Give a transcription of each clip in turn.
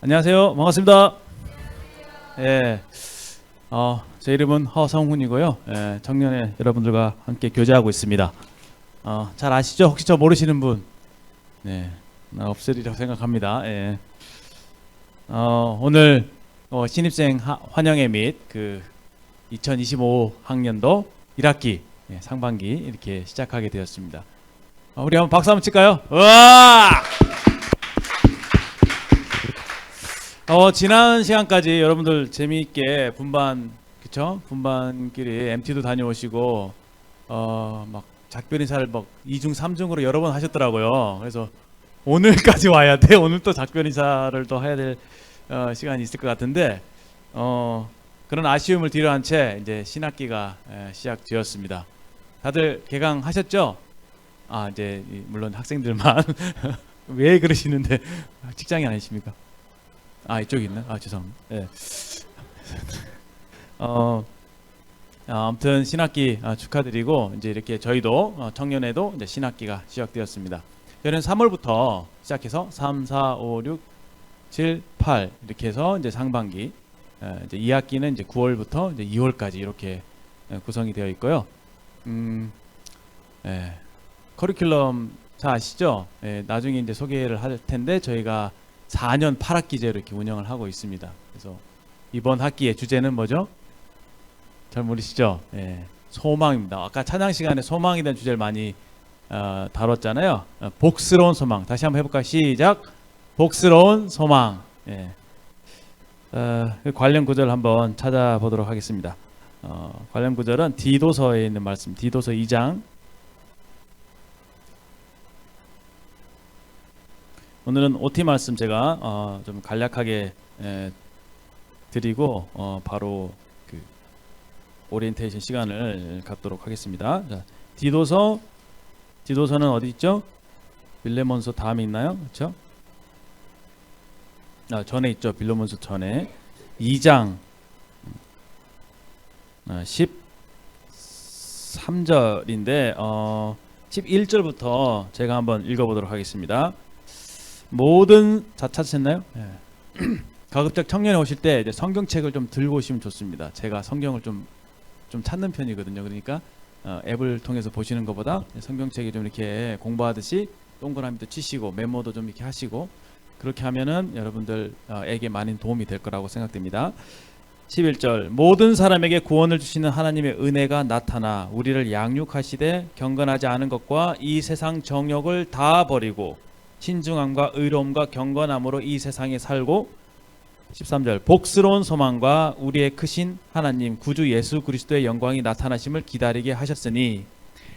안녕하세요. 반갑습니다. 예, 제 이름은 허성훈이고요. 예, 청년회 여러분들과 함께 교제하고 있습니다. 잘 아시죠? 혹시 저 모르시는 분? 네, 없으리라고 생각합니다. 예. 오늘 신입생 환영회 및 그 2025 학년도 1학기 상반기 이렇게 시작하게 되었습니다. 우리 한번 박수 한번 칠까요? 우와! 지난 시간까지 여러분들 재미있게 분반, 그쵸? 분반끼리 MT도 다녀오시고, 막 작별 인사를 막 2중, 3중으로 여러 번 하셨더라고요. 그래서 오늘까지 와야 돼. 오늘 또 작별 인사를 또 해야 될 시간이 있을 것 같은데, 그런 아쉬움을 뒤로한 채 이제 신학기가 시작되었습니다. 다들 개강하셨죠? 이제 물론 학생들만. 왜 그러시는데 직장이 아니십니까? 이쪽에 있나? 죄송합니다. 네. 아무튼 신학기 축하드리고 이제 이렇게 저희도 청년회도 이제 신학기가 시작되었습니다. 저는 3월부터 시작해서 3, 4, 5, 6, 7, 8 이렇게 해서 이제 상반기 이제 2학기는 이제 9월부터 이제 2월까지 이렇게 구성이 되어 있고요. 커리큘럼 잘 아시죠? 나중에 이제 소개를 할 텐데 저희가 4년 8학기제로 이렇게 운영을 하고 있습니다. 그래서 이번 학기의 주제는 뭐죠? 잘 모르시죠? 소망입니다. 아까 찬양 시간에 소망에 대한 주제를 많이 다뤘잖아요. 복스러운 소망. 다시 한번 해볼까요? 시작. 복스러운 소망. 관련 구절 한번 찾아보도록 하겠습니다. 관련 구절은 디도서에 있는 말씀. 디도서 2장. 오늘은 OT 말씀 제가 좀 간략하게 드리고 바로 그 오리엔테이션 시간을 갖도록 하겠습니다. 자, 디도서는 어디 있죠? 빌레몬서 다음에 있나요? 그렇죠? 전에 있죠. 빌레몬서 전에 2장 13절인데 11절부터 제가 한번 읽어보도록 하겠습니다. 모든 찾으셨나요? 가급적 청년에 오실 때 이제 성경책을 좀 들고 오시면 좋습니다. 제가 성경을 좀 찾는 편이거든요. 그러니까 앱을 통해서 보시는 것보다 성경책이 좀 이렇게 공부하듯이 동그라미도 치시고 메모도 좀 이렇게 하시고 그렇게 하면은 여러분들에게 많은 도움이 될 거라고 생각됩니다. 11절 모든 사람에게 구원을 주시는 하나님의 은혜가 나타나 우리를 양육하시되 경건하지 않은 것과 이 세상 정욕을 다 버리고 신중함과 의로움과 경건함으로 이 세상에 살고 13절 복스러운 소망과 우리의 크신 하나님 구주 예수 그리스도의 영광이 나타나심을 기다리게 하셨으니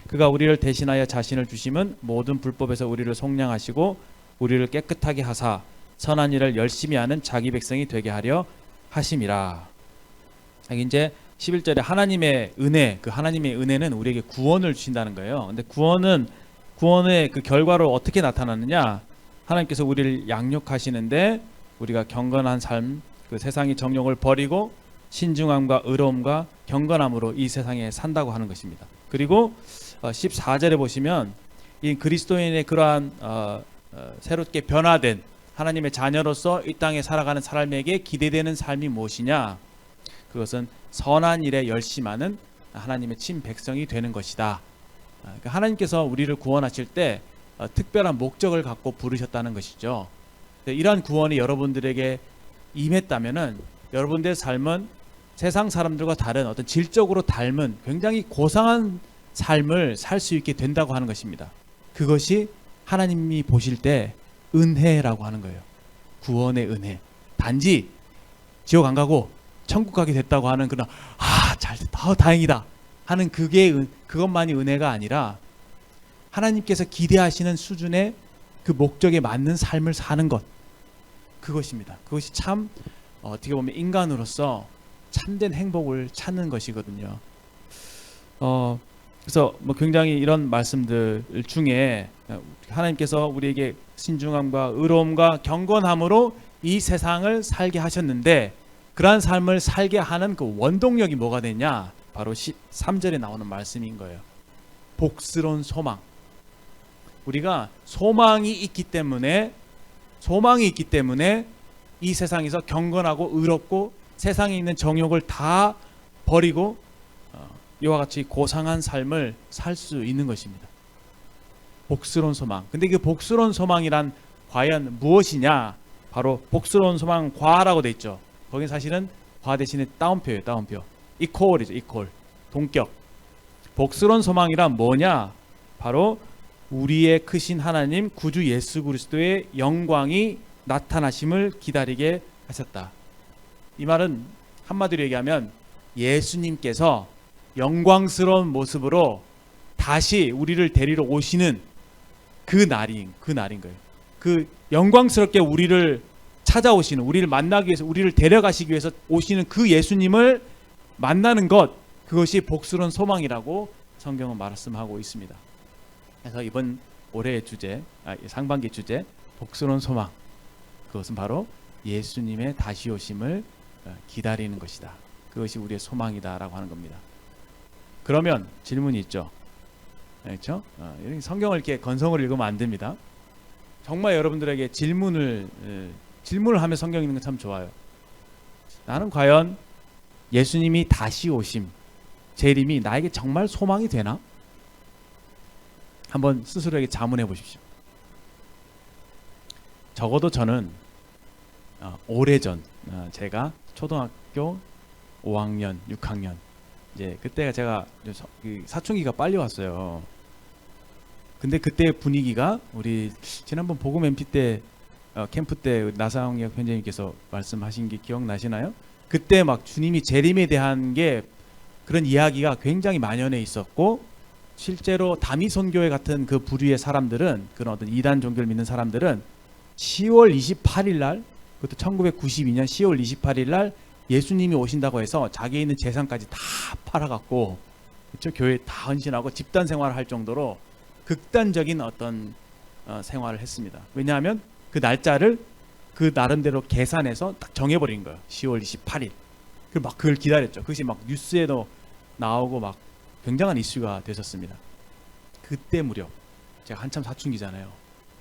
그가 우리를 대신하여 자신을 주심은 모든 불법에서 우리를 속량하시고 우리를 깨끗하게 하사 선한 일을 열심히 하는 자기 백성이 되게 하려 하심이라. 이제 11절에 하나님의 은혜, 그 하나님의 은혜는 우리에게 구원을 주신다는 거예요. 근데 구원의 그 결과로 어떻게 나타나느냐? 하나님께서 우리를 양육하시는데 우리가 경건한 삶, 그 세상의 정욕을 버리고 신중함과 의로움과 경건함으로 이 세상에 산다고 하는 것입니다. 그리고 14절에 보시면 이 그리스도인의 그러한 새롭게 변화된 하나님의 자녀로서 이 땅에 살아가는 사람에게 기대되는 삶이 무엇이냐? 그것은 선한 일에 열심하는 하나님의 친 백성이 되는 것이다. 그러니까 하나님께서 우리를 구원하실 때 특별한 목적을 갖고 부르셨다는 것이죠. 이러한 구원이 여러분들에게 임했다면은 여러분들의 삶은 세상 사람들과 다른 어떤 질적으로 닮은 굉장히 고상한 삶을 살 수 있게 된다고 하는 것입니다. 그것이 하나님이 보실 때 은혜라고 하는 거예요. 구원의 은혜. 단지 지옥 안 가고 천국 가게 됐다고 하는 그런 잘됐다, 다행이다 하는 그것만이 은혜가 아니라 하나님께서 기대하시는 수준의 그 목적에 맞는 삶을 사는 것, 그것입니다. 그것이 참 어떻게 보면 인간으로서 참된 행복을 찾는 것이거든요. 그래서 굉장히 이런 말씀들 중에 하나님께서 우리에게 신중함과 의로움과 경건함으로 이 세상을 살게 하셨는데 그러한 삶을 살게 하는 그 원동력이 뭐가 되냐? 바로 13절에 나오는 말씀인 거예요. 복스러운 소망. 우리가 소망이 있기 때문에 이 세상에서 경건하고 의롭고 세상에 있는 정욕을 다 버리고 이와 같이 고상한 삶을 살 수 있는 것입니다. 복스러운 소망. 근데 그 복스러운 소망이란 과연 무엇이냐? 바로 복스러운 소망 과라고 돼 있죠. 거긴 사실은 과 대신에 따옴표예요. 따옴표. 이퀄이죠. 이퀄. 동격. 복스러운 소망이란 뭐냐? 바로 우리의 크신 하나님 구주 예수 그리스도의 영광이 나타나심을 기다리게 하셨다. 이 말은 한마디로 얘기하면 예수님께서 영광스러운 모습으로 다시 우리를 데리러 오시는 그 날인 거예요. 그 영광스럽게 우리를 찾아오시는, 우리를 만나기 위해서, 우리를 데려가시기 위해서 오시는 그 예수님을 만나는 것, 그것이 복스러운 소망이라고 성경은 말씀하고 있습니다. 그래서 이번 올해의 주제, 상반기 주제, 복스러운 소망, 그것은 바로 예수님의 다시 오심을 기다리는 것이다. 그것이 우리의 소망이다라고 하는 겁니다. 그러면 질문이 있죠. 그렇죠? 성경을 이렇게 건성으로 읽으면 안 됩니다. 정말 여러분들에게 질문을 하며 성경 읽는 건 참 좋아요. 나는 과연 예수님이 다시 오심, 재림이 나에게 정말 소망이 되나? 한번 스스로에게 자문해 보십시오. 적어도 저는 오래전 제가 초등학교 5학년, 6학년 이제 그때가 제가 사춘기가 빨리 왔어요. 근데 그때 분위기가 우리 지난번 복음 MP 때 캠프 때 나상혁 편집님께서 말씀하신 게 기억나시나요? 그때 막 주님이 재림에 대한 게 그런 이야기가 굉장히 만연해 있었고 실제로 다미손교회 같은 그 부류의 사람들은 그런 어떤 이단 종교를 믿는 사람들은 10월 28일 날 그것도 1992년 10월 28일 날 예수님이 오신다고 해서 자기에 있는 재산까지 다 팔아갖고 그렇죠? 교회에 다 헌신하고 집단 생활을 할 정도로 극단적인 어떤 생활을 했습니다. 왜냐하면 그 날짜를 그 나름대로 계산해서 딱 정해버린 거예요. 10월 28일. 그리고 막 그걸 기다렸죠. 그것이 막 뉴스에도 나오고 막 굉장한 이슈가 되셨습니다. 그때 무렵 제가 한참 사춘기잖아요.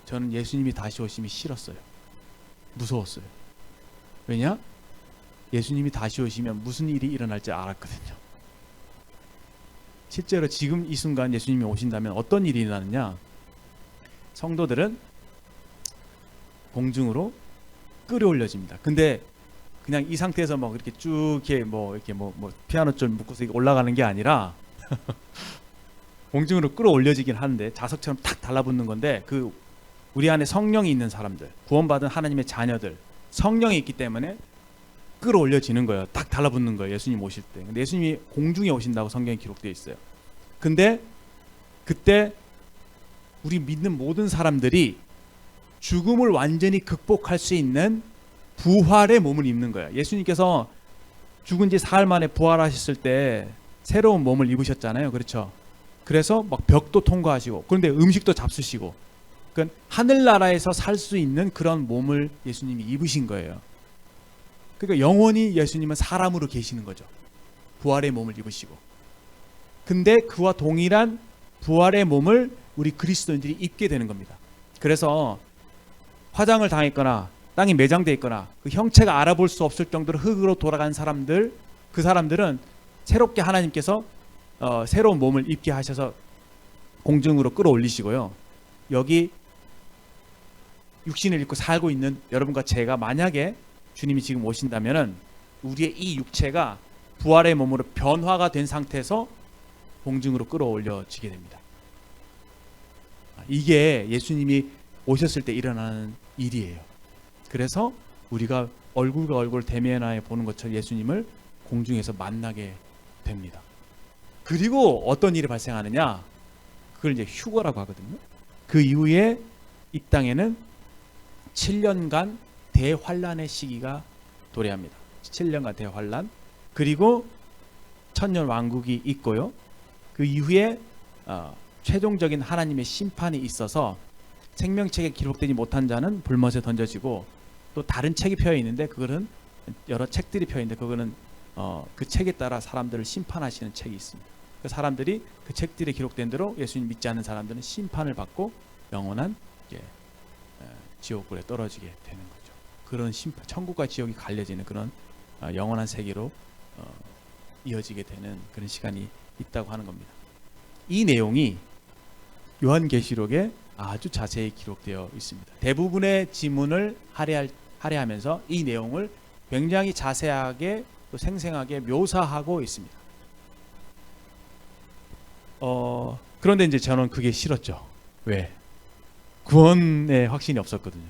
저는 예수님이 다시 오심이 싫었어요. 무서웠어요. 왜냐? 예수님이 다시 오시면 무슨 일이 일어날지 알았거든요. 실제로 지금 이 순간 예수님이 오신다면 어떤 일이 일어나느냐? 성도들은 공중으로 끌어올려집니다. 근데 그냥 이 상태에서 막 이렇게 쭉 이렇게 뭐 피아노 좀 묶어서 올라가는 게 아니라 공중으로 끌어올려지긴 하는데 자석처럼 탁 달라붙는 건데 그 우리 안에 성령이 있는 사람들, 구원받은 하나님의 자녀들, 성령이 있기 때문에 끌어올려지는 거예요. 딱 달라붙는 거예요. 예수님 오실 때. 근데 예수님이 공중에 오신다고 성경에 기록되어 있어요. 근데 그때 우리 믿는 모든 사람들이 죽음을 완전히 극복할 수 있는 부활의 몸을 입는 거예요. 예수님께서 죽은 지 사흘 만에 부활하셨을 때 새로운 몸을 입으셨잖아요. 그렇죠? 그래서 막 벽도 통과하시고 그런데 음식도 잡수시고 그러니까 하늘나라에서 살 수 있는 그런 몸을 예수님이 입으신 거예요. 그러니까 영원히 예수님은 사람으로 계시는 거죠. 부활의 몸을 입으시고. 근데 그와 동일한 부활의 몸을 우리 그리스도인들이 입게 되는 겁니다. 그래서 화장을 당했거나 땅이 매장되어 있거나 그 형체가 알아볼 수 없을 정도로 흙으로 돌아간 사람들, 그 사람들은 새롭게 하나님께서 새로운 몸을 입게 하셔서 공중으로 끌어올리시고요. 여기 육신을 입고 살고 있는 여러분과 제가 만약에 주님이 지금 오신다면은 우리의 이 육체가 부활의 몸으로 변화가 된 상태에서 공중으로 끌어올려지게 됩니다. 이게 예수님이 오셨을 때 일어나는 일이에요. 그래서 우리가 얼굴과 얼굴 대면하여 보는 것처럼 예수님을 공중에서 만나게 됩니다. 그리고 어떤 일이 발생하느냐? 그걸 이제 휴거라고 하거든요. 그 이후에 이 땅에는 7년간 대환란의 시기가 도래합니다. 7년간 대환란. 그리고 천년 왕국이 있고요. 그 이후에 최종적인 하나님의 심판이 있어서 생명책에 기록되지 못한 자는 불못에 던져지고 또 다른 책이 펴 있는데 그거는 여러 책들이 펴 있는데 그거는 그 책에 따라 사람들을 심판하시는 책이 있습니다. 그 사람들이 그 책들에 기록된 대로 예수님 믿지 않는 사람들은 심판을 받고 영원한 지옥불에 떨어지게 되는 거죠. 그런 심판, 천국과 지옥이 갈려지는 그런 영원한 세계로 이어지게 되는 그런 시간이 있다고 하는 겁니다. 이 내용이 요한계시록에 아주 자세히 기록되어 있습니다. 대부분의 지문을 할애하면서 이 내용을 굉장히 자세하게 또 생생하게 묘사하고 있습니다. 그런데 이제 저는 그게 싫었죠. 왜? 구원의 확신이 없었거든요.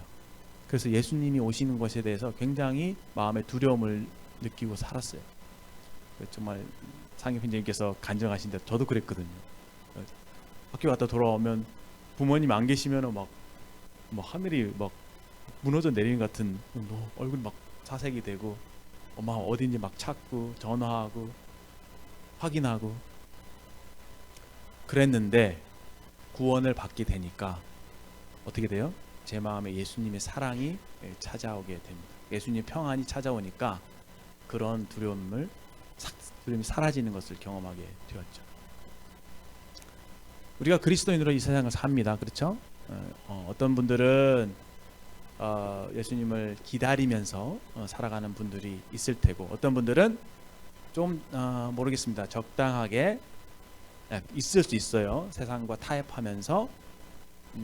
그래서 예수님이 오시는 것에 대해서 굉장히 마음의 두려움을 느끼고 살았어요. 정말 상임편집님께서 간증하신 대로 저도 그랬거든요. 학교 갔다 돌아오면 부모님 안 계시면 막 하늘이 막 무너져 내리는 같은 얼굴이 막 사색이 되고 엄마 어딘지 막 찾고 전화하고 확인하고 그랬는데 구원을 받게 되니까 어떻게 돼요? 제 마음에 예수님의 사랑이 찾아오게 됩니다. 예수님의 평안이 찾아오니까 그런 두려움이 사라지는 것을 경험하게 되었죠. 우리가 그리스도인으로 이 세상을 삽니다. 그렇죠? 어떤 분들은 예수님을 기다리면서 살아가는 분들이 있을 테고, 어떤 분들은 좀 모르겠습니다. 적당하게 있을 수 있어요. 세상과 타협하면서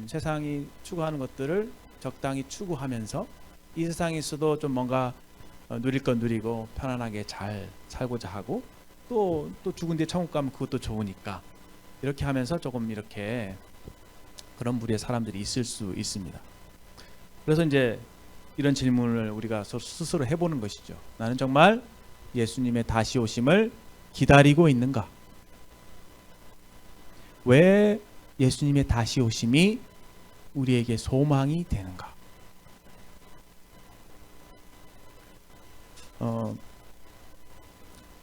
세상이 추구하는 것들을 적당히 추구하면서 이 세상에서도 좀 뭔가 누릴 건 누리고 편안하게 잘 살고자 하고 또 죽은 뒤에 천국 가면 그것도 좋으니까 이렇게 하면서 조금 이렇게 그런 부류의 사람들이 있을 수 있습니다. 그래서 이제 이런 질문을 우리가 스스로 해보는 것이죠. 나는 정말 예수님의 다시 오심을 기다리고 있는가? 왜 예수님의 다시 오심이 우리에게 소망이 되는가?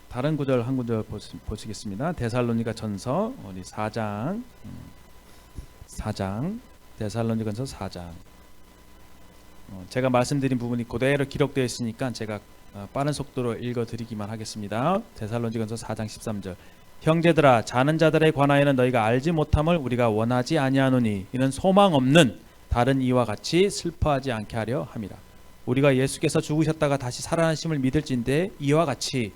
다른 구절 한 구절 보시겠습니다. 데살로니가 전서 우리 4장 데살로니가전서 4장. 제가 말씀드린 부분이 그대로 기록되어 있으니까 제가 빠른 속도로 읽어드리기만 하겠습니다. 데살로니가전서 4장 13절. 형제들아, 자는 자들에 관하여는 너희가 알지 못함을 우리가 원하지 아니하노니 이는 소망 없는 다른 이와 같이 슬퍼하지 않게 하려 함이라. 우리가 예수께서 죽으셨다가 다시 살아나심을 믿을진대 이와 같이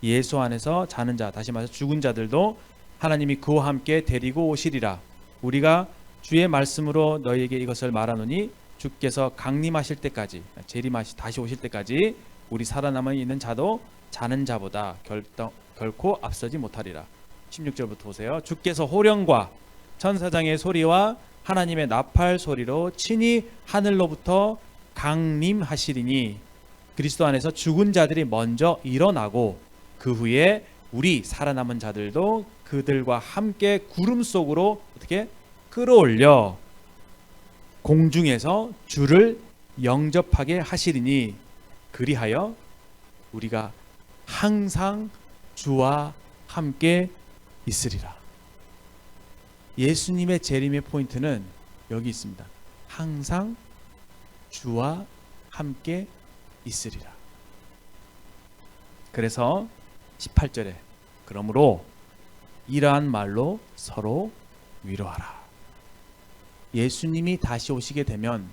예수 안에서 자는 자, 다시 말해서 죽은 자들도 하나님이 그와 함께 데리고 오시리라. 우리가 주의 말씀으로 너희에게 이것을 말하노니 주께서 강림하실 때까지, 다시 오실 때까지 우리 살아남아 있는 자도 자는 자보다 결코 앞서지 못하리라. 16절부터 보세요. 주께서 호령과 천사장의 소리와 하나님의 나팔 소리로 친히 하늘로부터 강림하시리니 그리스도 안에서 죽은 자들이 먼저 일어나고 그 후에 우리 살아남은 자들도 그들과 함께 구름 속으로 어떻게 끌어올려 공중에서 주를 영접하게 하시리니 그리하여 우리가 항상 주와 함께 있으리라. 예수님의 재림의 포인트는 여기 있습니다. 항상 주와 함께 있으리라. 그래서 18절에 그러므로 이러한 말로 서로 위로하라. 예수님이 다시 오시게 되면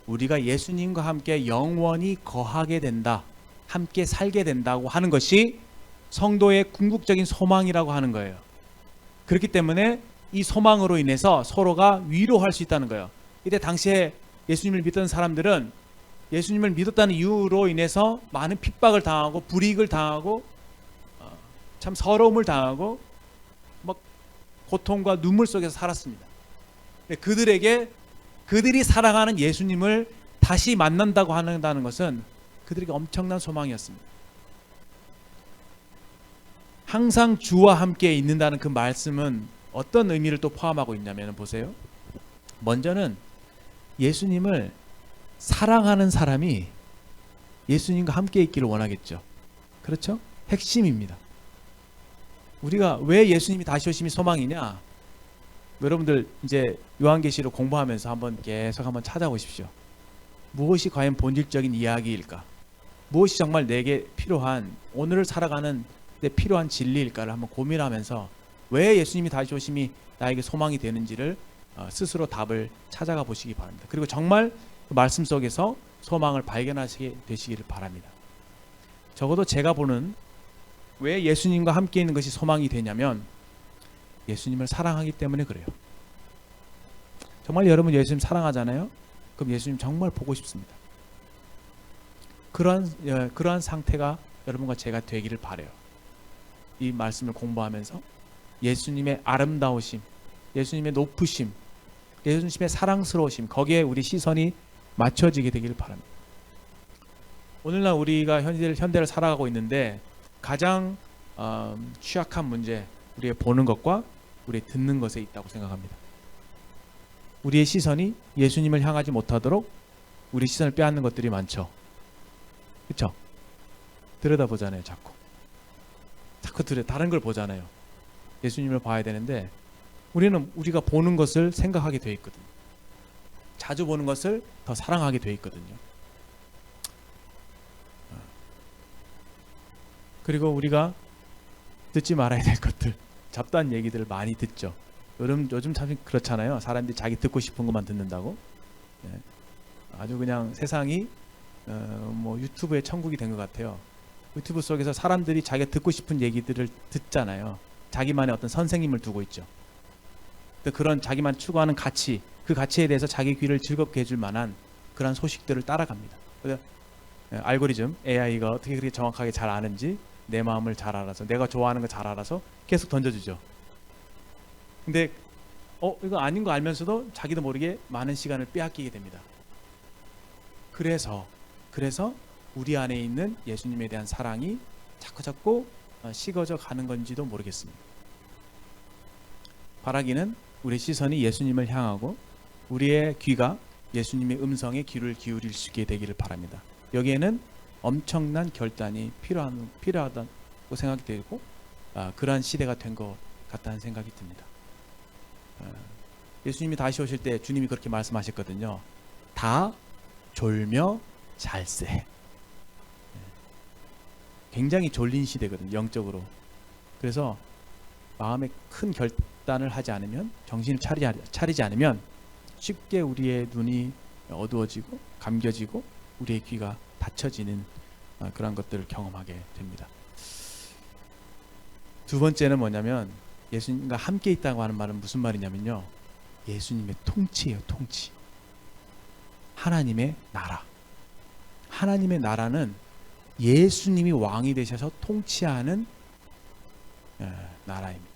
우리가 예수님과 함께 영원히 거하게 된다, 함께 살게 된다고 하는 것이 성도의 궁극적인 소망이라고 하는 거예요. 그렇기 때문에 이 소망으로 인해서 서로가 위로할 수 있다는 거예요. 이때 당시에 예수님을 믿던 사람들은 예수님을 믿었다는 이유로 인해서 많은 핍박을 당하고 불이익을 당하고 참 서러움을 당하고 막 고통과 눈물 속에서 살았습니다. 그들이 사랑하는 예수님을 다시 만난다고 한다는 것은 그들에게 엄청난 소망이었습니다. 항상 주와 함께 있는다는 그 말씀은 어떤 의미를 또 포함하고 있냐면 보세요. 먼저는 예수님을 사랑하는 사람이 예수님과 함께 있기를 원하겠죠. 그렇죠? 핵심입니다. 우리가 왜 예수님이 다시 오심이 소망이냐? 여러분들 이제 요한계시록 공부하면서 한번 계속 한번 찾아보십시오. 무엇이 과연 본질적인 이야기일까? 무엇이 정말 내게 필요한, 오늘을 살아가는 데 필요한 진리일까를 한번 고민하면서 왜 예수님이 다시 오심이 나에게 소망이 되는지를 스스로 답을 찾아가 보시기 바랍니다. 그리고 정말 그 말씀 속에서 소망을 발견하시게 되시기를 바랍니다. 적어도 제가 보는 왜 예수님과 함께 있는 것이 소망이 되냐면 예수님을 사랑하기 때문에 그래요. 정말 여러분 예수님 사랑하잖아요. 그럼 예수님 정말 보고 싶습니다. 그러한 상태가 여러분과 제가 되기를 바라요. 이 말씀을 공부하면서 예수님의 아름다우심, 예수님의 높으심, 예수님의 사랑스러우심, 거기에 우리 시선이 맞춰지게 되기를 바랍니다. 오늘날 우리가 현대를 살아가고 있는데 가장 취약한 문제, 우리의 보는 것과 우리의 듣는 것에 있다고 생각합니다. 우리의 시선이 예수님을 향하지 못하도록 우리 시선을 빼앗는 것들이 많죠. 그렇죠? 들여다보잖아요. 자꾸 다른 걸 보잖아요. 예수님을 봐야 되는데 우리는 우리가 보는 것을 생각하게 돼 있거든요. 자주 보는 것을 더 사랑하게 돼 있거든요. 그리고 우리가 듣지 말아야 될 것들, 잡다한 얘기들을 많이 듣죠. 요즘 참 그렇잖아요. 사람들이 자기 듣고 싶은 것만 듣는다고. 아주 그냥 세상이 유튜브의 천국이 된 것 같아요. 유튜브 속에서 사람들이 자기가 듣고 싶은 얘기들을 듣잖아요. 자기만의 어떤 선생님을 두고 있죠. 그런 자기만 추구하는 가치, 그 가치에 대해서 자기 귀를 즐겁게 해줄 만한 그런 소식들을 따라갑니다. 그래서 알고리즘, AI가 어떻게 그렇게 정확하게 잘 아는지 내 마음을 잘 알아서, 내가 좋아하는 거 잘 알아서 계속 던져주죠. 근데 이거 아닌 거 알면서도 자기도 모르게 많은 시간을 빼앗기게 됩니다. 그래서 우리 안에 있는 예수님에 대한 사랑이 자꾸 식어져 가는 건지도 모르겠습니다. 바라기는 우리 시선이 예수님을 향하고 우리의 귀가 예수님의 음성에 귀를 기울일 수 있게 되기를 바랍니다. 여기에는 엄청난 결단이 필요하다고 생각이 되고 그러한 시대가 된 것 같다는 생각이 듭니다. 예수님이 다시 오실 때 주님이 그렇게 말씀하셨거든요. 다 졸며 잘세. 굉장히 졸린 시대거든요. 영적으로. 그래서 마음에 큰 결단을 하지 않으면, 정신을 차리지 않으면 쉽게 우리의 눈이 어두워지고 감겨지고 우리의 귀가 닫혀지는 그런 것들을 경험하게 됩니다. 두 번째는 뭐냐면 예수님과 함께 있다고 하는 말은 무슨 말이냐면요. 예수님의 통치예요. 통치. 하나님의 나라. 하나님의 나라는 예수님이 왕이 되셔서 통치하는 나라입니다.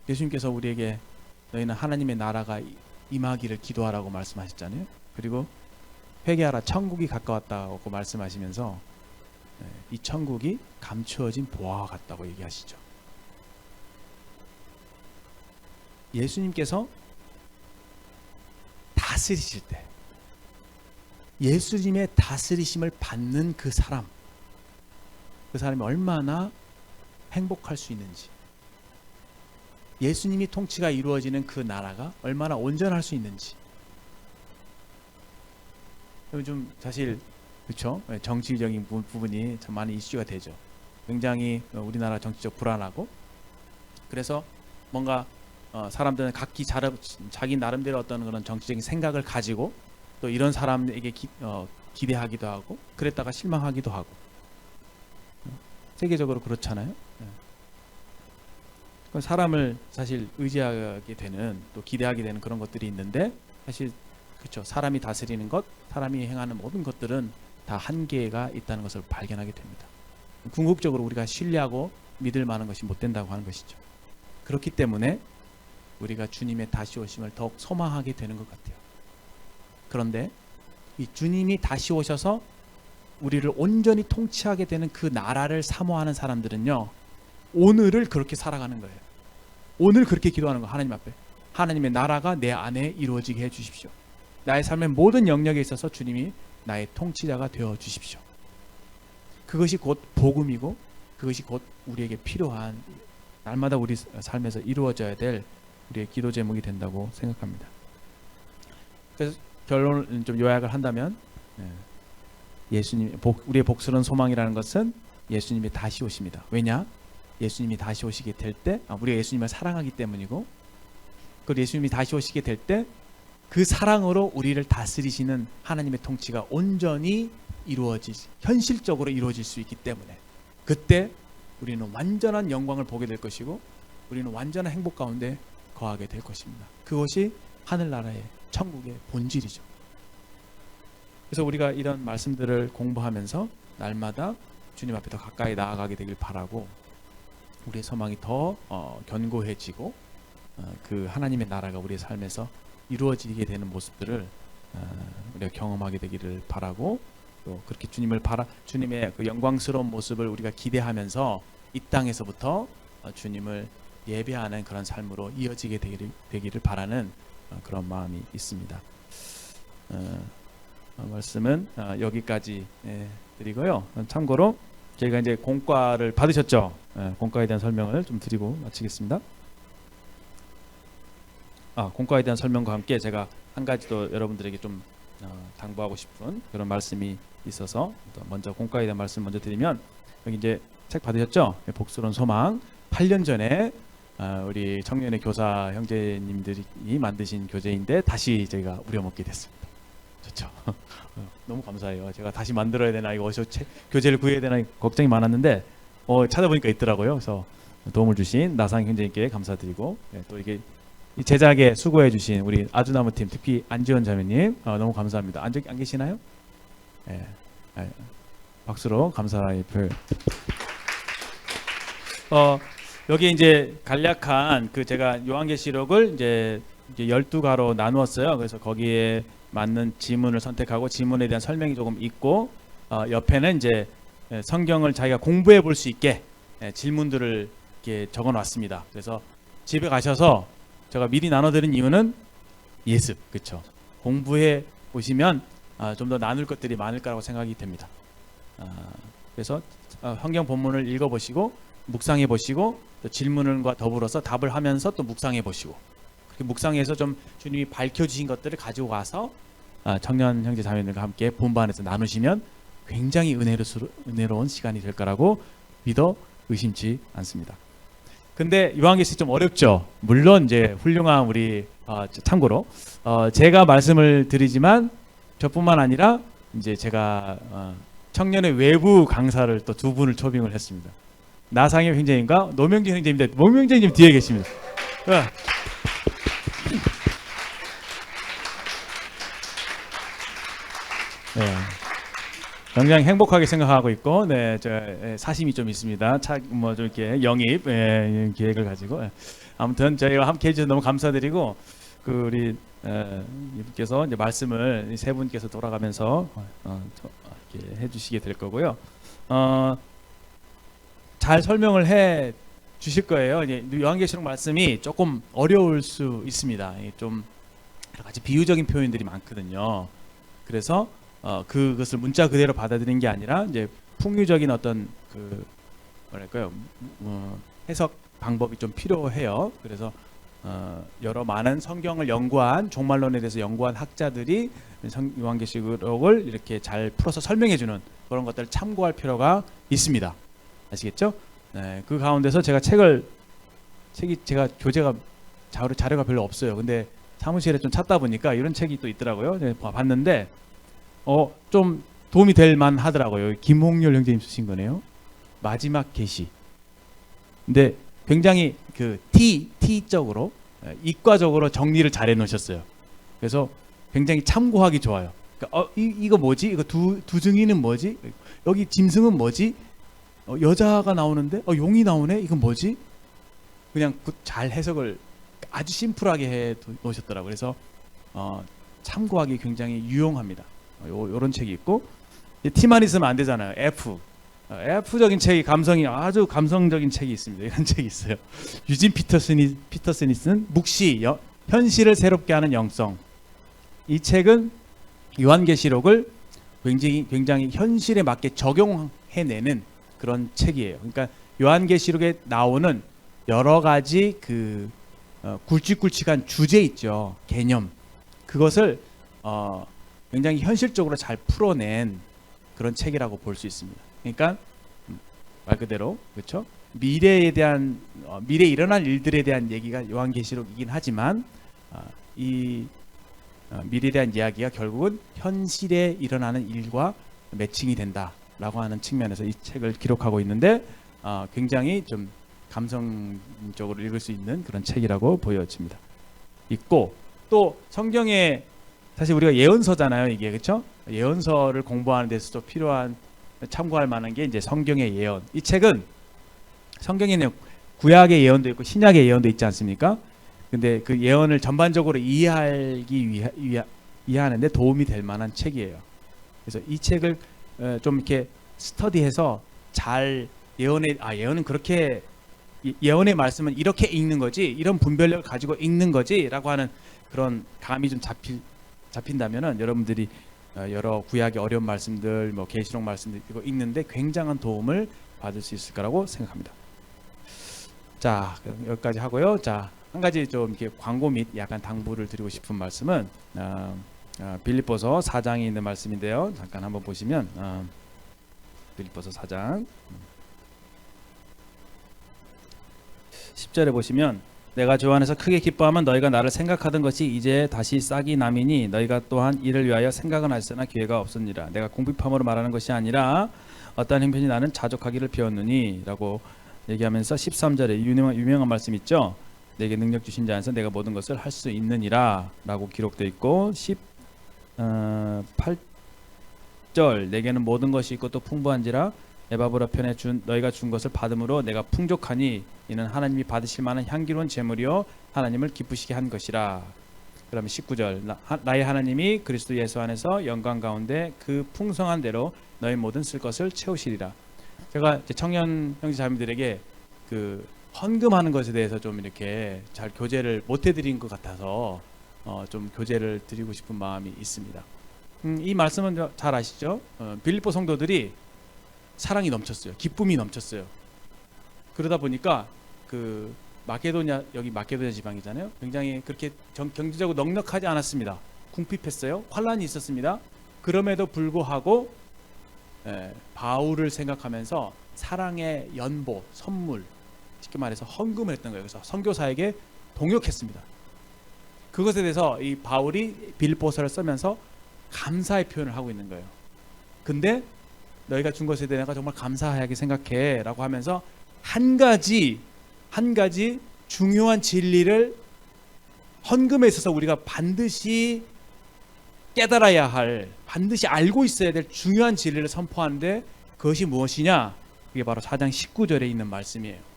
예수님께서 우리에게 너희는 하나님의 나라가 임하기를 기도하라고 말씀하셨잖아요. 그리고 회개하라 천국이 가까웠다고 말씀하시면서 이 천국이 감추어진 보화와 같다고 얘기하시죠. 예수님께서 다스리실 때 예수님의 다스리심을 받는 그 사람이 얼마나 행복할 수 있는지, 예수님이 통치가 이루어지는 그 나라가 얼마나 온전할 수 있는지. 요즘 사실 그렇죠? 정치적인 부분이 참 많이 이슈가 되죠. 굉장히 우리나라 정치적 불안하고, 그래서 뭔가 사람들은 각기 자기 나름대로 어떤 그런 정치적인 생각을 가지고 또 이런 사람에게 기대하기도 하고, 그랬다가 실망하기도 하고. 세계적으로 그렇잖아요. 사람을 사실 의지하게 되는, 또 기대하게 되는 그런 것들이 있는데, 사실 그렇죠. 사람이 다스리는 것, 사람이 행하는 모든 것들은 다 한계가 있다는 것을 발견하게 됩니다. 궁극적으로 우리가 신뢰하고 믿을 만한 것이 못 된다고 하는 것이죠. 그렇기 때문에 우리가 주님의 다시 오심을 더욱 소망하게 되는 것 같아요. 그런데 이 주님이 다시 오셔서 우리를 온전히 통치하게 되는 그 나라를 사모하는 사람들은요, 오늘을 그렇게 살아가는 거예요. 오늘 그렇게 기도하는 거, 하나님 앞에. 하나님의 나라가 내 안에 이루어지게 해주십시오. 나의 삶의 모든 영역에 있어서 주님이 나의 통치자가 되어 주십시오. 그것이 곧 복음이고, 그것이 곧 우리에게 필요한, 날마다 우리 삶에서 이루어져야 될 우리의 기도 제목이 된다고 생각합니다. 그래서 결론을 좀 요약을 한다면, 우리의 복스러운 소망이라는 것은 예수님이 다시 오십니다. 왜냐? 예수님이 다시 오시게 될 때, 우리가 예수님을 사랑하기 때문이고, 그리고 예수님이 다시 오시게 될 때 그 사랑으로 우리를 다스리시는 하나님의 통치가 온전히 현실적으로 이루어질 수 있기 때문에 그때 우리는 완전한 영광을 보게 될 것이고 우리는 완전한 행복 가운데 거하게 될 것입니다. 그것이 하늘나라의 천국의 본질이죠. 그래서 우리가 이런 말씀들을 공부하면서 날마다 주님 앞에 더 가까이 나아가게 되길 바라고 우리의 소망이 더 견고해지고 그 하나님의 나라가 우리의 삶에서 이루어지게 되는 모습들을 우리가 경험하게 되기를 바라고 또 그렇게 주님의 그 영광스러운 모습을 우리가 기대하면서 이 땅에서부터 주님을 예배하는 그런 삶으로 이어지게 되기를 바라는 그런 마음이 있습니다. 말씀은 여기까지 드리고요. 참고로 저희가 이제 공과를 받으셨죠? 공과에 대한 설명을 좀 드리고 마치겠습니다. 공과에 대한 설명과 함께 제가 한 가지 더 여러분들에게 좀 당부하고 싶은 그런 말씀이 있어서 먼저 공과에 대한 말씀 먼저 드리면 여기 이제 책 받으셨죠? 복스러운 소망 8년 전에 우리 청년의 교사 형제님들이 만드신 교재인데 다시 저희가 우려먹게 됐습니다. 좋죠? 너무 감사해요. 제가 다시 만들어야 되나 이거 어디서 교재를 구해야 되나 걱정이 많았는데 찾아보니까 있더라고요. 그래서 도움을 주신 나상 형제님께 감사드리고 또 이게 이 제작에 수고해 주신 우리 아주나무팀 특히 안지원 자매님 너무 감사합니다. 안 계시나요? 박수로 감사의 별. 여기 이제 간략한 그 제가 요한계시록을 이제 12가로 나누었어요. 그래서 거기에 맞는 지문을 선택하고 지문에 대한 설명이 조금 있고 옆에는 이제 성경을 자기가 공부해 볼 수 있게 질문들을 이렇게 적어 놨습니다. 그래서 집에 가셔서 제가 미리 나눠드린 이유는 예습, 그렇죠? 공부해 보시면 좀 더 나눌 것들이 많을 거라고 생각이 됩니다. 그래서 성경 본문을 읽어보시고 묵상해 보시고 또 질문과 더불어서 답을 하면서 또 묵상해 보시고 그렇게 묵상해서 좀 주님이 밝혀주신 것들을 가지고 와서 청년 형제 자매들과 함께 본반에서 나누시면 굉장히 은혜로운 시간이 될 거라고 믿어 의심치 않습니다. 근데 요한계시록 좀 어렵죠. 물론 이제 훌륭한 우리 참고로 제가 말씀을 드리지만 저뿐만 아니라 이제 제가 청년의 외부 강사를 또 두 분을 초빙을 했습니다. 나상엽 형제님과 노명진 형제님인데 노명진 형님 뒤에 계십니다. 굉장히 행복하게 생각하고 있고, 사심이 좀 있습니다. 좀 이렇게 영입 계획을 가지고 아무튼 저희와 함께 해주셔서 너무 감사드리고 우리 이분께서 이제 말씀을 세 분께서 돌아가면서 이렇게 해주시게 될 거고요. 잘 설명을 해 주실 거예요. 이제 요한계시록 말씀이 조금 어려울 수 있습니다. 좀 여러 가지 비유적인 표현들이 많거든요. 그래서 그것을 문자 그대로 받아들이는 게 아니라 이제 풍유적인 어떤 해석 방법이 좀 필요해요. 그래서 여러 많은 성경을 연구한 종말론에 대해서 연구한 학자들이 요한계시록을 이렇게 잘 풀어서 설명해주는 그런 것들을 참고할 필요가 있습니다. 아시겠죠? 그 가운데서 제가 제가 교재가 자료가 별로 없어요. 근데 사무실에 좀 찾다 보니까 이런 책이 또 있더라고요. 봤는데 좀 도움이 될 만 하더라고요. 김홍렬 형제님 쓰신 거네요. 마지막 계시. 근데 굉장히 T적으로 이과적으로 정리를 잘 해놓으셨어요. 그래서 굉장히 참고하기 좋아요. 그러니까 이거 뭐지? 이거 두 증인은 뭐지? 여기 짐승은 뭐지? 여자가 나오는데 용이 나오네? 이건 뭐지? 그냥 잘 해석을 아주 심플하게 해 놓으셨더라고요. 그래서 참고하기 굉장히 유용합니다. 요런 책이 있고 T만 있으면 안 되잖아요. F적인 책이 아주 감성적인 책이 있습니다. 이런 책이 있어요. 유진 피터슨이 쓴 묵시 현실을 새롭게 하는 영성. 이 책은 요한계시록을 굉장히 현실에 맞게 적용해내는 그런 책이에요. 그러니까 요한계시록에 나오는 여러 가지 굵직굵직한 주제 있죠. 개념. 그것을 굉장히 현실적으로 잘 풀어낸 그런 책이라고 볼 수 있습니다. 그러니까 말 그대로 그렇죠? 미래에 일어날 일들에 대한 얘기가 요한계시록이긴 하지만 이 미래에 대한 이야기가 결국은 현실에 일어나는 일과 매칭이 된다라고 하는 측면에서 이 책을 기록하고 있는데 굉장히 좀 감성적으로 읽을 수 있는 그런 책이라고 보여집니다. 있고 또 성경에 사실 우리가 예언서잖아요, 이게. 그렇죠? 예언서를 공부하는 데서도 필요한 참고할 만한 게 이제 성경의 예언. 이 책은 성경에는 구약의 예언도 있고 신약의 예언도 있지 않습니까? 근데 그 예언을 전반적으로 이해하는데 도움이 될 만한 책이에요. 그래서 이 책을 좀 이렇게 스터디해서 잘 예언은 그렇게, 예언의 말씀은 이렇게 읽는 거지, 이런 분별력을 가지고 읽는 거지라고 하는 그런 감이 좀 잡힌다면은 여러분들이 여러 구약의 어려운 말씀들, 뭐 계시록 말씀들 이거 읽는데 굉장한 도움을 받을 수 있을 거라고 생각합니다. 자, 여기까지 하고요. 자, 한 가지 좀 이렇게 광고 및 약간 당부를 드리고 싶은 말씀은 빌립보서 4장에 있는 말씀인데요. 잠깐 한번 보시면 빌립보서 4장 10절에 보시면 내가 주 안에서 크게 기뻐하면 너희가 나를 생각하던 것이 이제 다시 싹이 남이니 너희가 또한 이를 위하여 생각은 하시나 기회가 없으니라. 내가 궁핍함으로 말하는 것이 아니라 어떠한 형편이 나는 자족하기를 배웠느니 라고 얘기하면서 13절에 유명한 말씀 있죠. 내게 능력 주신 자 안에서 내가 모든 것을 할 수 있느니라 라고 기록되어 있고 18절 내게는 모든 것이 있고 또 풍부한지라 에바브라 편에 너희가 준 것을 받음으로 내가 풍족하니 이는 하나님이 받으실 만한 향기로운 제물이요 하나님을 기쁘시게 한 것이라. 그러면 19절 나의 하나님이 그리스도 예수 안에서 영광 가운데 그 풍성한 대로 너희 모든 쓸 것을 채우시리라. 제가 이제 청년 형제 자매들에게 그 헌금하는 것에 대해서 좀 이렇게 잘 교제를 못 해드린 것 같아서 좀 교제를 드리고 싶은 마음이 있습니다. 이 말씀은 잘 아시죠? 빌립보 성도들이 사랑이 넘쳤어요. 기쁨이 넘쳤어요. 그러다 보니까 그 여기 마케도냐 지방이잖아요. 굉장히 그렇게 경제적으로 넉넉하지 않았습니다. 궁핍했어요. 환란이 있었습니다. 그럼에도 불구하고 바울을 생각하면서 사랑의 연보, 선물, 쉽게 말해서 헌금을 했던 거예요. 그래서 선교사에게 동역했습니다. 그것에 대해서 이 바울이 빌립보서를 쓰면서 감사의 표현을 하고 있는 거예요. 근데 너희가 준 것에 대해 내가 정말 감사하게 생각해 라고 하면서 한 가지 중요한 진리를 헌금에 있어서 우리가 반드시 깨달아야 할, 반드시 알고 있어야 될 중요한 진리를 선포하는데 그것이 무엇이냐? 그게 바로 4장 19절에 있는 말씀이에요.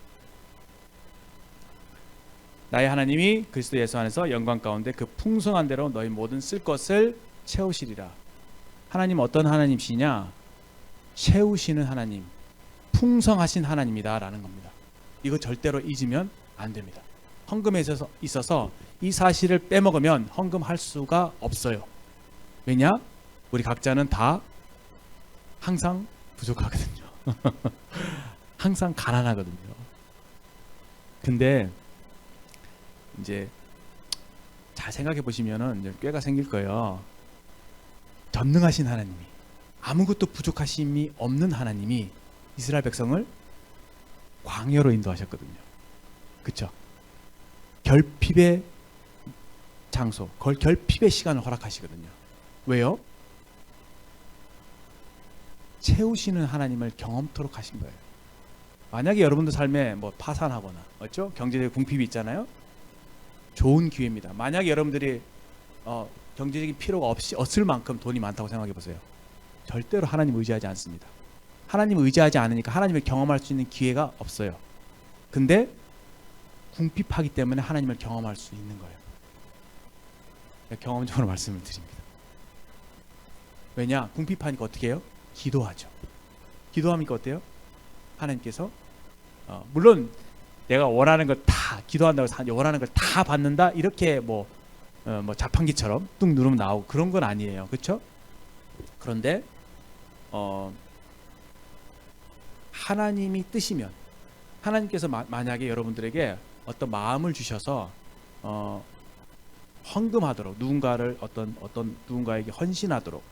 나의 하나님이 그리스도 예수 안에서 영광 가운데 그 풍성한 대로 너희 모든 쓸 것을 채우시리라. 하나님 어떤 하나님이시냐? 채우시는 하나님, 풍성하신 하나님이다 라는 겁니다. 이거 절대로 잊으면 안 됩니다. 헌금에 있어서 이 사실을 빼먹으면 헌금할 수가 없어요. 왜냐? 우리 각자는 다 항상 부족하거든요. 항상 가난하거든요. 근데 이제 잘 생각해 보시면은 이제 꾀가 생길 거예요. 전능하신 하나님이, 아무것도 부족하심이 없는 하나님이 이스라엘 백성을 광야로 인도하셨거든요. 그렇죠? 결핍의 장소, 결핍의 시간을 허락하시거든요. 왜요? 채우시는 하나님을 경험토록 하신 거예요. 만약에 여러분들 삶에 뭐 파산하거나, 맞죠? 경제적 궁핍이 있잖아요. 좋은 기회입니다. 만약에 여러분들이 경제적인 필요가 없을 만큼 돈이 많다고 생각해 보세요. 절대로 하나님 의지하지 않습니다. 하나님 의지하지 않으니까 하나님을 경험할 수 있는 기회가 없어요. 근데 궁핍하기 때문에 하나님을 경험할 수 있는 거예요. 경험적으로 말씀을 드립니다. 왜냐? 궁핍하니까 어떻게 해요? 기도하죠. 기도하니까 어때요? 하나님께서 물론 내가 원하는 걸 다 기도한다고 원하는 걸 다 받는다 이렇게 뭐 자판기처럼 뚝 누르면 나오고 그런 건 아니에요. 그렇죠? 그런데 하나님이 뜻이면, 하나님께서 만약에 여러분들에게 어떤 마음을 주셔서 헌금하도록, 누군가에게 헌신하도록,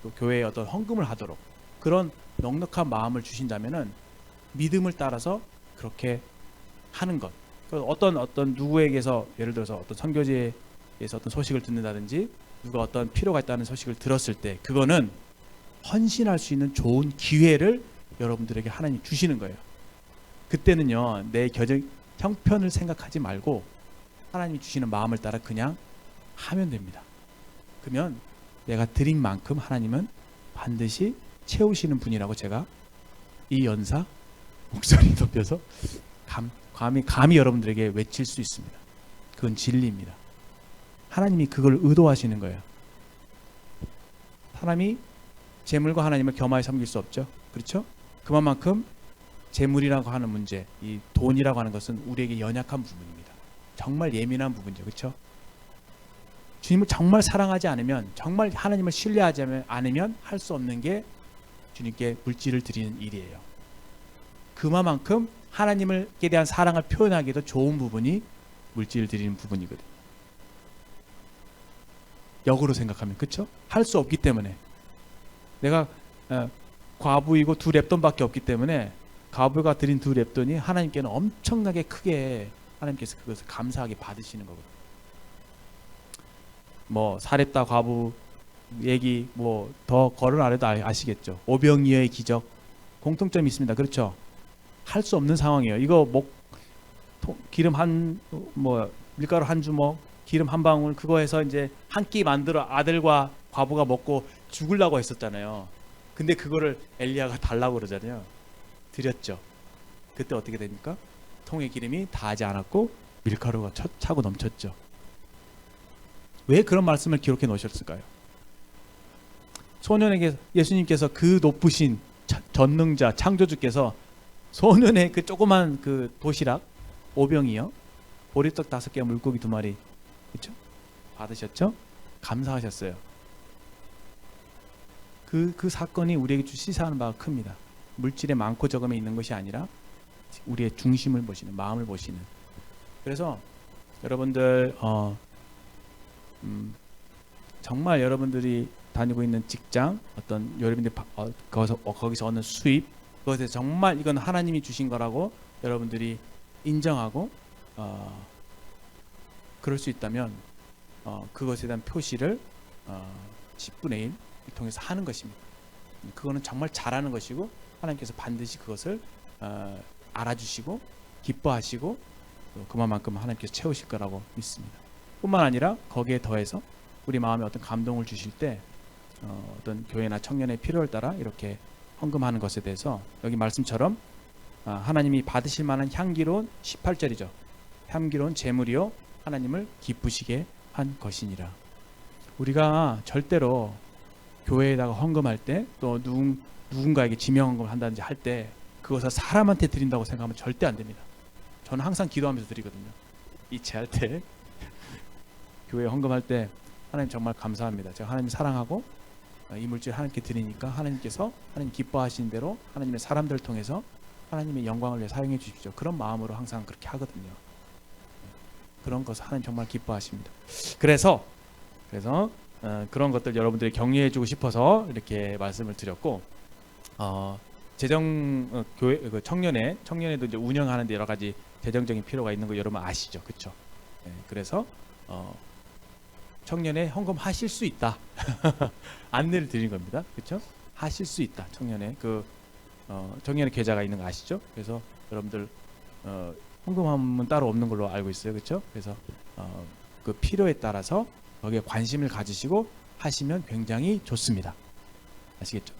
또 교회에 어떤 헌금을 하도록 그런 넉넉한 마음을 주신다면은 믿음을 따라서 그렇게 하는 것. 어떤 누구에게서 예를 들어서 어떤 선교지에 교회에서 어떤 소식을 듣는다든지 누가 어떤 필요가 있다는 소식을 들었을 때 그거는 헌신할 수 있는 좋은 기회를 여러분들에게 하나님이 주시는 거예요. 그때는요, 내 형편을 생각하지 말고 하나님이 주시는 마음을 따라 그냥 하면 됩니다. 그러면 내가 드린 만큼 하나님은 반드시 채우시는 분이라고 제가 이 연사 목소리 높여서 감히 여러분들에게 외칠 수 있습니다. 그건 진리입니다. 하나님이 그걸 의도하시는 거예요. 사람이 재물과 하나님을 겸하여 섬길 수 없죠. 그렇죠? 그만큼 재물이라고 하는 문제, 이 돈이라고 하는 것은 우리에게 연약한 부분입니다. 정말 예민한 부분이죠. 그렇죠? 주님을 정말 사랑하지 않으면, 정말 하나님을 신뢰하지 않으면 할 수 없는 게 주님께 물질을 드리는 일이에요. 그만큼 하나님께 대한 사랑을 표현하기도 좋은 부분이 물질을 드리는 부분이거든요. 역으로 생각하면, 그렇죠? 할 수 없기 때문에, 내가 과부이고 2렙돈밖에 없기 때문에 과부가 드린 2렙돈이 하나님께는 엄청나게 크게 하나님께서 그것을 감사하게 받으시는 거거든요. 뭐 사렙다 과부 얘기 뭐 더 거론 안 해도 아시겠죠. 오병이어의 기적 공통점이 있습니다. 그렇죠? 할 수 없는 상황이에요. 이거 기름 밀가루 한 주먹, 기름 한 방울 그거 해서 이제 한 끼 만들어 아들과 과부가 먹고 죽으려고 했었잖아요. 근데 그거를 엘리야가 달라고 그러잖아요. 드렸죠. 그때 어떻게 됩니까? 통의 기름이 다하지 않았고 밀가루가 차고 넘쳤죠. 왜 그런 말씀을 기록해 놓으셨을까요? 소년에게 예수님께서 그 높으신 전능자 창조주께서 소년의 그 조그만 그 도시락 오병이요, 보리떡 5개, 물고기 2마리, 그렇죠? 받으셨죠? 감사하셨어요. 그 사건이 우리에게 시사하는 바가 큽니다. 물질의 많고 적음에 있는 것이 아니라 우리의 중심을 보시는, 마음을 보시는. 그래서 여러분들 정말 여러분들이 다니고 있는 직장, 어떤 여러분들이 거기서 얻는 수입, 그것에 정말 이건 하나님이 주신 거라고 여러분들이 인정하고 그럴 수 있다면 그것에 대한 표시를 10분의 1 통해서 하는 것입니다. 그거는 정말 잘하는 것이고 하나님께서 반드시 그것을 알아주시고 기뻐하시고 그만큼 하나님께서 채우실 거라고 믿습니다. 뿐만 아니라 거기에 더해서 우리 마음에 어떤 감동을 주실 때 어떤 교회나 청년의 필요를 따라 이렇게 헌금하는 것에 대해서 여기 말씀처럼 하나님이 받으실 만한 향기로운 18절이죠. 향기로운 제물이요 하나님을 기쁘시게 한 것이니라. 우리가 절대로 교회에다가 헌금할 때 또 누군가에게 지명 헌금을 한다든지 할 때 그것을 사람한테 드린다고 생각하면 절대 안 됩니다. 저는 항상 기도하면서 드리거든요. 이체할 때 교회에 헌금할 때 하나님 정말 감사합니다. 제가 하나님 사랑하고 이 물질 하나님께 드리니까 하나님께서 하나님 기뻐하시는 대로 하나님의 사람들을 통해서 하나님의 영광을 위해 사용해 주십시오. 그런 마음으로 항상 그렇게 하거든요. 그런 것을 하나님 정말 기뻐하십니다. 그래서 그런 것들 여러분들이 격려해 주고 싶어서 이렇게 말씀을 드렸고 교회 청년회도 이제 운영하는 데 여러 가지 재정적인 필요가 있는 거 여러분 아시죠? 그렇죠? 그래서 청년회 헌금하실 수 있다. 안내를 드린 겁니다. 그렇죠? 하실 수 있다. 청년회 청년회 계좌가 있는 거 아시죠? 그래서 여러분들 헌금하면 따로 없는 걸로 알고 있어요. 그렇죠? 그래서 그 필요에 따라서 거기에 관심을 가지시고 하시면 굉장히 좋습니다. 아시겠죠?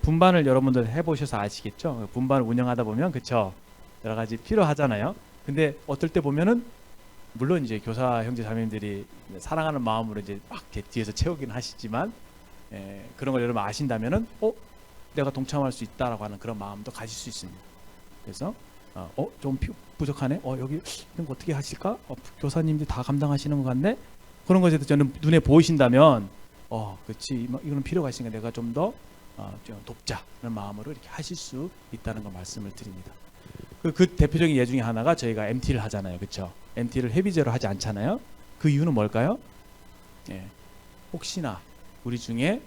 분반을 여러분들 해보셔서 아시겠죠? 분반을 운영하다 보면 그렇죠? 여러 가지 필요하잖아요. 근데 어떨 때 보면은 물론 이제 교사 형제 자매님들이 사랑하는 마음으로 이제 막 뒤에서 채우기는 하시지만 그런 걸 여러분 아신다면은 내가 동참할 수 있다라고 하는 그런 마음도 가질 수 있습니다. 그래서 좀 부족하네. 여기 이런 거 어떻게 하실까? 교사님들이 다 감당하시는 것 같네. 그런 것에 대해서 저는 눈에 보이신다면 그렇지 이거는 필요가 있으니까 내가 좀 더 좀 돕자는 마음으로 이렇게 하실 수 있다는 거 말씀을 드립니다. 그 대표적인 예 중에 하나가 저희가 MT를 하잖아요. 그렇죠? MT를 회비제로 하지 않잖아요. 그 이유는 뭘까요? 혹시나 우리 중에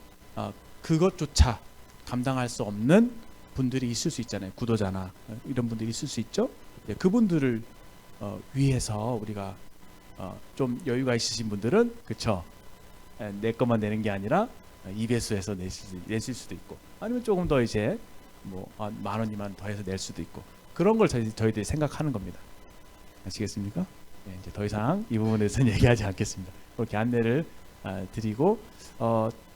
그것조차 감당할 수 없는 분들이 있을 수 있잖아요. 구도자나 이런 분들이 있을 수 있죠. 그분들을 위해서 우리가 좀 여유가 있으신 분들은 그쵸, 내 것만 내는 게 아니라 2배수해서 내실 수도 있고, 아니면 조금 더 이제 뭐 10,000원, 2만 더해서 낼 수도 있고, 그런 걸 저희들이 생각하는 겁니다. 아시겠습니까? 네, 이제 더 이상 이 부분에 대해서는 얘기하지 않겠습니다. 그렇게 안내를 드리고,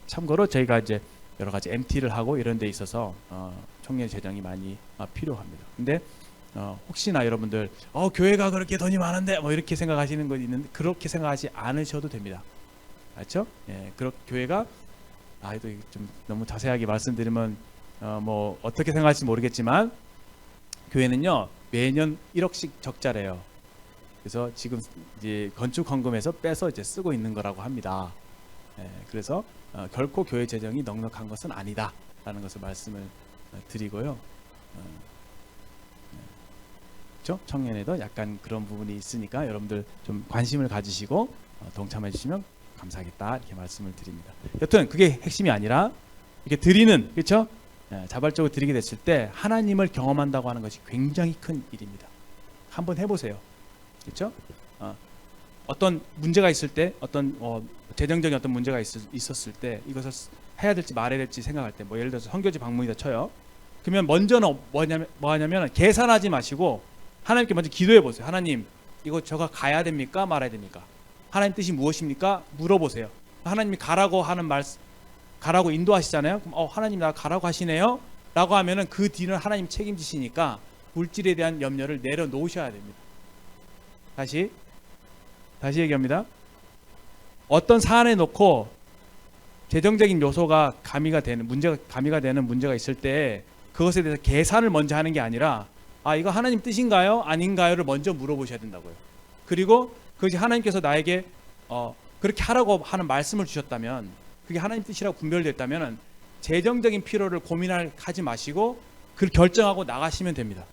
참고로 저희가 이제 여러 가지 MT를 하고 이런 데 있어서 청년 재정이 많이 필요합니다. 근데 혹시나 여러분들 교회가 그렇게 돈이 많은데 뭐 이렇게 생각하시는 거 있는데, 그렇게 생각하지 않으셔도 됩니다. 맞죠? 예, 교회가 이거 좀 너무 자세하게 말씀드리면 뭐 어떻게 생각할지 모르겠지만, 교회는요 매년 1억씩 적자래요. 그래서 지금 이제 건축 헌금에서 빼서 이제 쓰고 있는 거라고 합니다. 예, 그래서 결코 교회 재정이 넉넉한 것은 아니다라는 것을 말씀을 드리고요. 그렇죠? 청년에도 약간 그런 부분이 있으니까 여러분들 좀 관심을 가지시고 동참해 주시면 감사하겠다, 이렇게 말씀을 드립니다. 여튼 그게 핵심이 아니라 이렇게 드리는, 그렇죠? 자발적으로 드리게 됐을 때 하나님을 경험한다고 하는 것이 굉장히 큰 일입니다. 한번 해보세요. 그렇죠? 어떤 문제가 있을 때, 어떤 재정적인 어떤 문제가 있었을 때, 이것을 해야 될지 말아야 될지 생각할 때, 뭐 예를 들어서 선교지 방문이다 쳐요. 그러면 먼저는 뭐 하냐면 계산하지 마시고 하나님께 먼저 기도해 보세요. 하나님, 이거 저가 가야 됩니까, 말아야 됩니까? 하나님 뜻이 무엇입니까? 물어보세요. 하나님이 가라고 하는 가라고 인도하시잖아요. 그럼 하나님 나 가라고 하시네요 라고 하면은 그 뒤는 하나님 책임지시니까 물질에 대한 염려를 내려놓으셔야 됩니다. 다시 얘기합니다. 어떤 사안에 놓고 재정적인 요소가 가미가 되는 문제가 있을 때 그것에 대해서 계산을 먼저 하는 게 아니라 이거 하나님 뜻인가요? 아닌가요를 먼저 물어보셔야 된다고요. 그리고 그것이 하나님께서 나에게 그렇게 하라고 하는 말씀을 주셨다면, 그게 하나님 뜻이라고 분별됐다면 재정적인 필요를 고민하지 마시고 그걸 결정하고 나가시면 됩니다.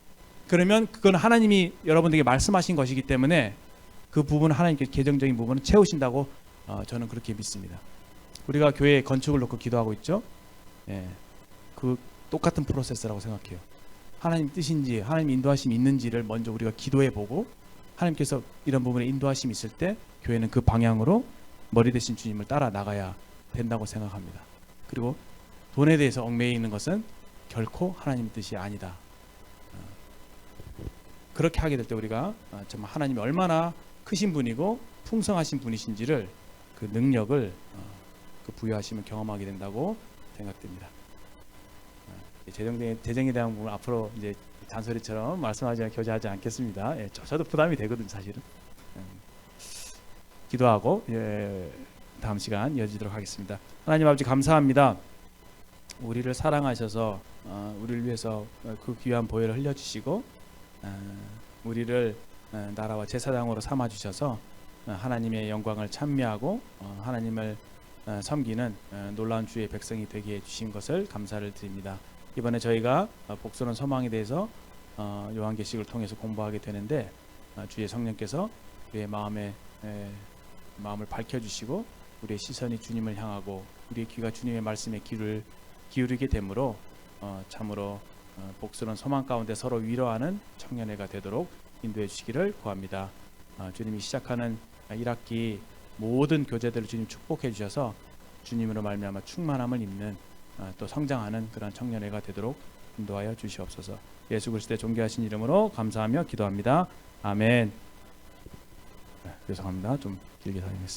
그러면 그건 하나님이 여러분들에게 말씀하신 것이기 때문에 그 부분은 하나님께서 재정적인 부분은 채우신다고 저는 그렇게 믿습니다. 우리가 교회 건축을 놓고 기도하고 있죠. 예, 그 똑같은 프로세스라고 생각해요. 하나님 뜻인지 하나님 인도하심이 있는지를 먼저 우리가 기도해 보고, 하나님께서 이런 부분에 인도하심이 있을 때 교회는 그 방향으로 머리 대신 주님을 따라 나가야 된다고 생각합니다. 그리고 돈에 대해서 얽매여 있는 것은 결코 하나님 뜻이 아니다. 그렇게 하게 될 때 우리가 정말 하나님이 얼마나 크신 분이고 풍성하신 분이신지를, 그 능력을 부여하시면 경험하게 된다고 생각됩니다. 재정에 대한 부분 앞으로 이제 잔소리처럼 말씀하지 교제하지 않겠습니다. 예, 저도 부담이 되거든요, 사실은. 기도하고 다음 시간 이어지도록 하겠습니다. 하나님 아버지 감사합니다. 우리를 사랑하셔서 우리를 위해서 그 귀한 보혈을 흘려주시고 우리를 나라와 제사장으로 삼아주셔서 하나님의 영광을 찬미하고 하나님을 섬기는 놀라운 주의 백성이 되게 해주신 것을 감사를 드립니다. 이번에 저희가 복수는 소망에 대해서 요한계시록을 통해서 공부하게 되는데, 주의 성령께서 우리의 마음을 밝혀주시고 우리의 시선이 주님을 향하고 우리의 귀가 주님의 말씀에 귀를 기울이게 되므로 참으로 복수는 소망 가운데 서로 위로하는 청년회가 되도록 인도해 주시기를 구합니다. 주님이 시작하는 1학기 모든 교제들을 주님 축복해 주셔서 주님으로 말미암아 충만함을 입는 또 성장하는 그런 청년회가 되도록 인도하여 주시옵소서. 예수 그리스도의 존귀하신 이름으로 감사하며 기도합니다. 아멘. 죄송합니다. 좀 길게 사용했습니다.